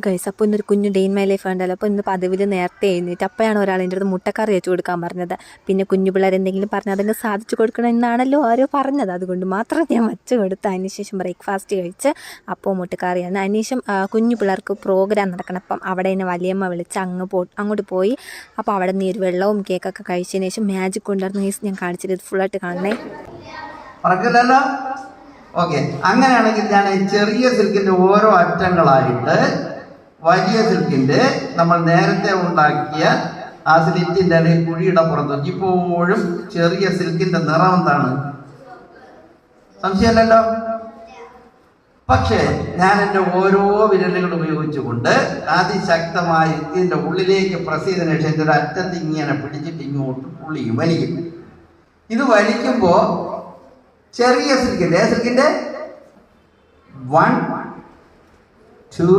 Guys, അപ്പോൾ ഇന്നൊരു കുഞ്ഞു ഡേ ഇൻ മൈ ലൈഫ് ഉണ്ടല്ലോ. അപ്പോൾ ഇന്ന് പതിവിൽ നേരത്തെ എഴുന്നേറ്റ് അപ്പോഴാണ് ഒരാൾ എൻ്റെ അടുത്ത് മുട്ടക്കറി വെച്ച് കൊടുക്കാൻ പറഞ്ഞത്. പിന്നെ കുഞ്ഞു പിള്ളേർ എന്തെങ്കിലും പറഞ്ഞാൽ അതങ്ങ് സാധിച്ചു കൊടുക്കണം എന്നാണല്ലോ ആരോ പറഞ്ഞത്. അതുകൊണ്ട് മാത്രം ഞാൻ വച്ച് കൊടുത്ത് അതിനുശേഷം ബ്രേക്ക്ഫാസ്റ്റ് കഴിച്ച് അപ്പോൾ മുട്ടക്കറിയാണ്. അതിനുശേഷം കുഞ്ഞു പിള്ളേർക്ക് പ്രോഗ്രാം നടക്കണം. അപ്പം അവിടെ നിന്ന് വലിയമ്മ വിളിച്ച് അങ്ങോട്ട് പോയി. അപ്പോൾ അവിടെ നിന്ന് ഒരു വെള്ളവും കേക്കൊക്കെ കഴിച്ചതിന് ശേഷം മാജിക് കൊണ്ടുവരുന്ന കേസ് ഞാൻ കാണിച്ചിട്ട് ഇത് ഫുള്ളായിട്ട് കാണണേ. ഓക്കെ, അങ്ങനെയാണെങ്കിൽ ഞാൻ ചെറിയ സിൽക്കിന്റെ ഓരോ അറ്റങ്ങളായിട്ട് വലിയ സിൽക്കിന്റെ നമ്മൾ നേരത്തെ ഉണ്ടാക്കിയ ആ സ്ലിറ്റിന്റെ അല്ലെങ്കിൽ കുഴിയുടെ പുറത്ത് ഇപ്പോഴും ചെറിയ സിൽക്കിന്റെ നിറം എന്താണ്? സംശയമല്ലല്ലോ. പക്ഷേ ഞാൻ എൻ്റെ ഓരോ വിരലുകൾ ഉപയോഗിച്ചുകൊണ്ട് അതിശക്തമായി ഇതിന്റെ ഉള്ളിലേക്ക് പ്രസ് ചെയ്തതിനു ശേഷം എൻ്റെ ഒരു അറ്റത്ത് ഇങ്ങനെ പിടിച്ചിട്ട് ഇങ്ങോട്ട് പുള്ളിയും വലിക്കും. ഇത് വലിക്കുമ്പോ ചെറിയ സിൽക്കിന്റെ 1 2